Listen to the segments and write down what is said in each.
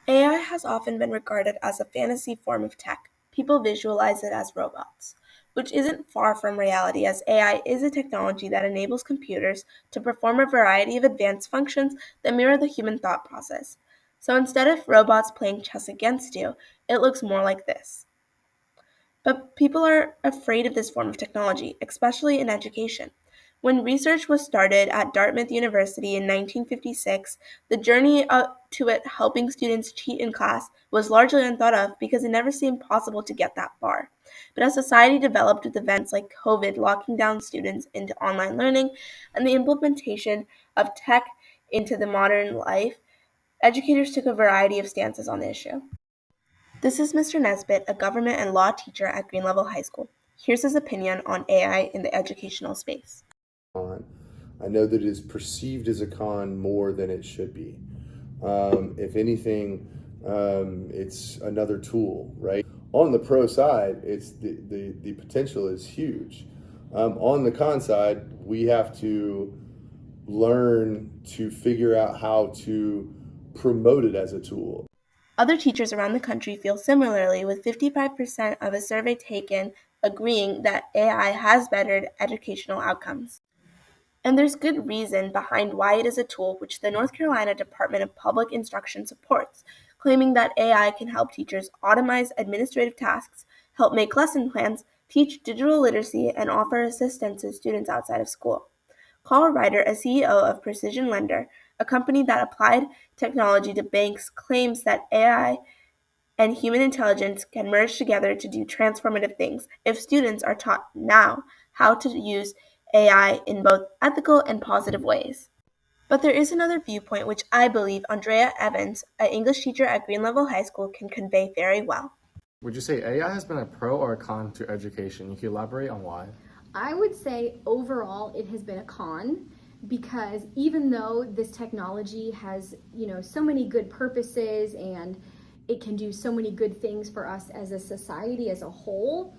AI has often been regarded as a fantasy form of tech. People visualize it as robots, which isn't far from reality, as AI is a technology that enables computers to perform a variety of advanced functions that mirror the human thought process. So instead of robots playing chess against you, it looks more like this. But people are afraid of this form of technology, especially in education. When research was started at Dartmouth University in 1956, the journey up to it helping students cheat in class was largely unthought of because it never seemed possible to get that far. But as society developed with events like COVID locking down students into online learning and the implementation of tech into the modern life, educators took a variety of stances on the issue. This is Mr. Nesbitt, a government and law teacher at Green Level High School. Here's his opinion on AI in the educational space. Con. I know that it is perceived as a con more than it should be. If anything, it's another tool, right? On the pro side, it's the potential is huge. On the con side, we have to learn to figure out how to promote it as a tool. Other teachers around the country feel similarly, with 55% of a survey taken agreeing that AI has bettered educational outcomes. And there's good reason behind why it is a tool which the North Carolina Department of Public Instruction supports, claiming that AI can help teachers automate administrative tasks, help make lesson plans, teach digital literacy, and offer assistance to students outside of school. Carl Ryder, a CEO of Precision Lender, a company that applied technology to banks, claims that AI and human intelligence can merge together to do transformative things if students are taught now how to use AI in both ethical and positive ways. But there is another viewpoint which I believe Andrea Evans, an English teacher at Green Level High School, can convey very well. Would you say AI has been a pro or a con to education? You can elaborate on why. I would say overall it has been a con because even though this technology has, so many good purposes and it can do so many good things for us as a society as a whole,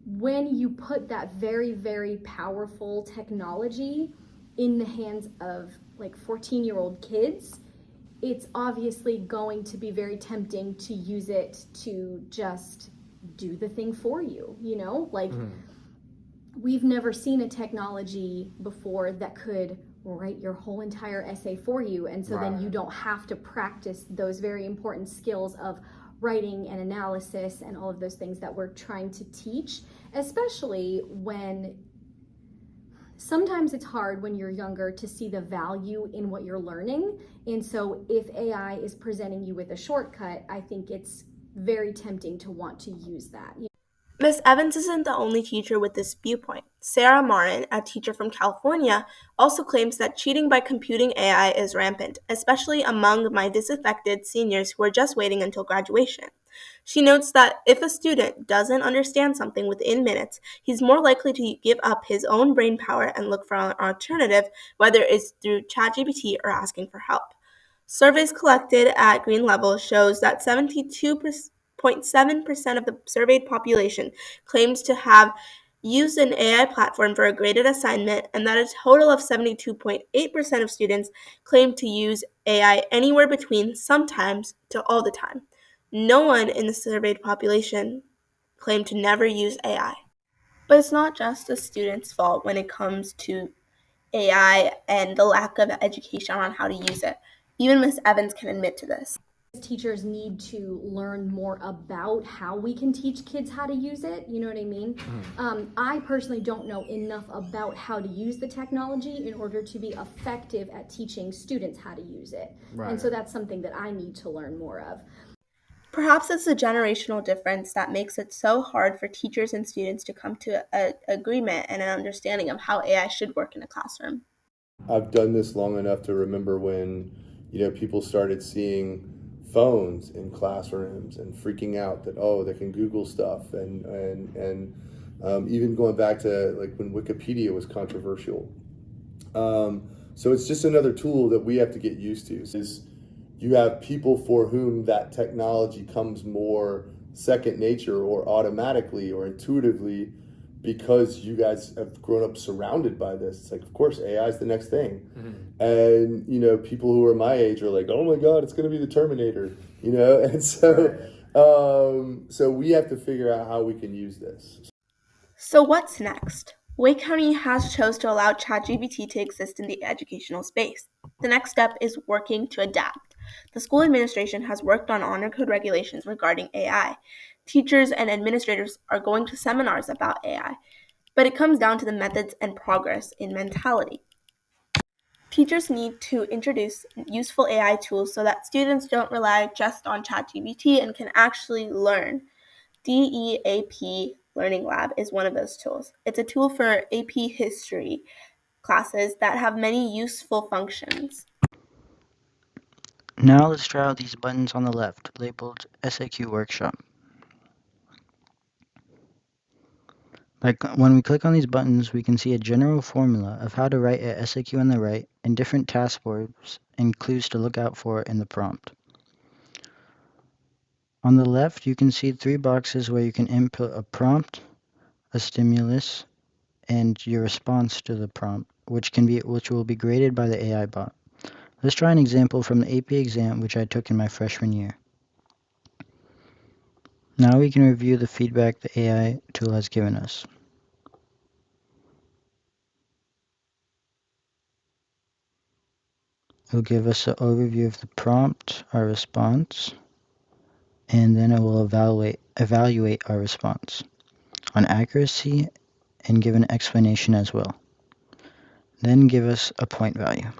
when you put that very, very powerful technology in the hands of like 14-year-old kids, it's obviously going to be very tempting to use it to just do the thing for you, we've never seen a technology before that could write your whole entire essay for you, and so then you don't have to practice those very important skills of writing and analysis and all of those things that we're trying to teach, especially when sometimes it's hard when you're younger to see the value in what you're learning. And so if AI is presenting you with a shortcut, I think it's very tempting to want to use that. Miss Evans isn't the only teacher with this viewpoint. Sarah Marin, a teacher from California, also claims that cheating by computing AI is rampant, especially among my disaffected seniors who are just waiting until graduation. She notes that if a student doesn't understand something within minutes, he's more likely to give up his own brain power and look for an alternative, whether it's through ChatGPT or asking for help. Surveys collected at Green Level shows that 72.7% of the surveyed population claims to have used an AI platform for a graded assignment, and that a total of 72.8% of students claim to use AI anywhere between sometimes to all the time. No one in the surveyed population claimed to never use AI. But it's not just the students' fault when it comes to AI and the lack of education on how to use it. Even Miss Evans can admit to this. Teachers need to learn more about how we can teach kids how to use it. You know what I mean? I personally don't know enough about how to use the technology in order to be effective at teaching students how to use it. And so that's something that I need to learn more of. Perhaps it's the generational difference that makes it so hard for teachers and students to come to an agreement and an understanding of how AI should work in a classroom. I've done this long enough to remember when, people started seeing phones in classrooms and freaking out that, oh, they can Google stuff, and even going back to like when Wikipedia was controversial. So it's just another tool that we have to get used to. Is you have people for whom that technology comes more second nature or automatically or intuitively, because you guys have grown up surrounded by this. It's like, of course, AI is the next thing. And, people who are my age are like, oh my God, it's going to be the Terminator, And so we have to figure out how we can use this. So what's next? Wake County has chose to allow ChatGPT to exist in the educational space. The next step is working to adapt. The school administration has worked on honor code regulations regarding AI. Teachers and administrators are going to seminars about AI, but it comes down to the methods and progress in mentality. Teachers need to introduce useful AI tools so that students don't rely just on ChatGPT and can actually learn. DEAP Learning Lab is one of those tools. It's a tool for AP history classes that have many useful functions. Now let's try out these buttons on the left, labeled SAQ Workshop. When we click on these buttons, we can see a general formula of how to write a SAQ on the right and different task boards and clues to look out for in the prompt. On the left, you can see 3 boxes where you can input a prompt, a stimulus, and your response to the prompt, which will be graded by the AI bot. Let's try an example from the AP exam which I took in my freshman year. Now we can review the feedback the AI tool has given us. It will give us an overview of the prompt, our response, and then it will evaluate our response on accuracy and give an explanation as well. Then give us a point value.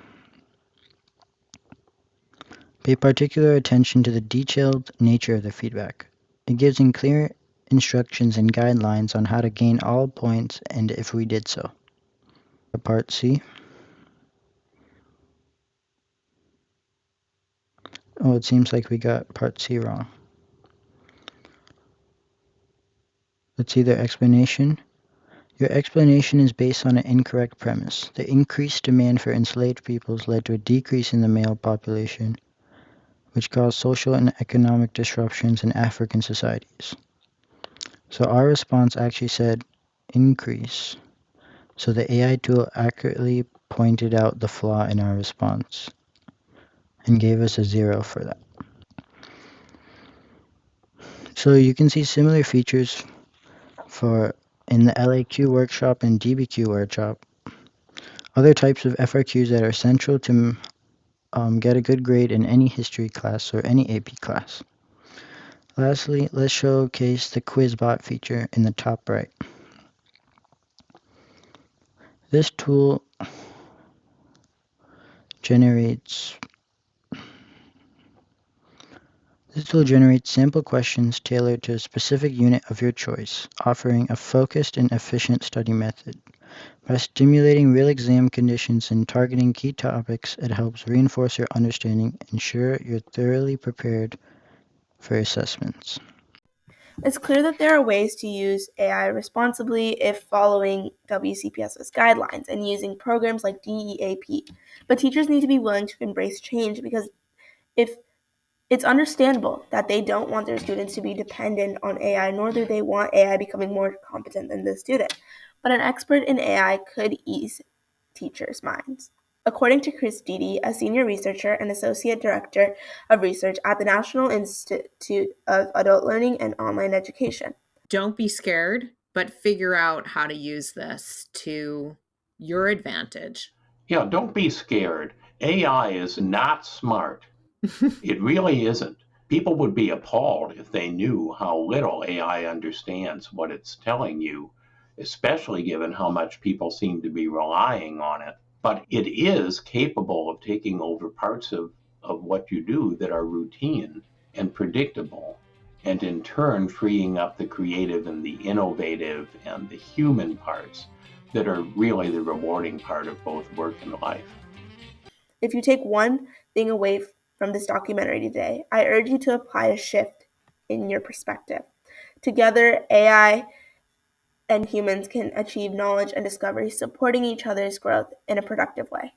Pay particular attention to the detailed nature of the feedback. It gives in clear instructions and guidelines on how to gain all points and if we did so. Part C. Oh, it seems like we got part C wrong. Let's see their explanation. Your explanation is based on an incorrect premise. The increased demand for enslaved peoples led to a decrease in the male population, which caused social and economic disruptions in African societies. So our response actually said increase. So the AI tool accurately pointed out the flaw in our response and gave us a 0 for that. So you can see similar features in the LAQ workshop and DBQ workshop. Other types of FRQs that are central to get a good grade in any history class or any AP class. Lastly, let's showcase the QuizBot feature in the top right. This tool generates sample questions tailored to a specific unit of your choice, offering a focused and efficient study method. By stimulating real exam conditions and targeting key topics, it helps reinforce your understanding and ensure you're thoroughly prepared for assessments. It's clear that there are ways to use AI responsibly if following WCPS's guidelines and using programs like DEAP. But teachers need to be willing to embrace change because if it's understandable that they don't want their students to be dependent on AI, nor do they want AI becoming more competent than the student. But an expert in AI could ease teachers' minds. According to Chris Dede, a senior researcher and associate director of research at the National Institute of Adult Learning and Online Education. Don't be scared, but figure out how to use this to your advantage. Yeah, don't be scared. AI is not smart. It really isn't. People would be appalled if they knew how little AI understands what it's telling you, especially given how much people seem to be relying on it. But it is capable of taking over parts of what you do that are routine and predictable, and in turn freeing up the creative and the innovative and the human parts that are really the rewarding part of both work and life. If you take one thing away from this documentary today, I urge you to apply a shift in your perspective. Together, AI and humans can achieve knowledge and discovery, supporting each other's growth in a productive way.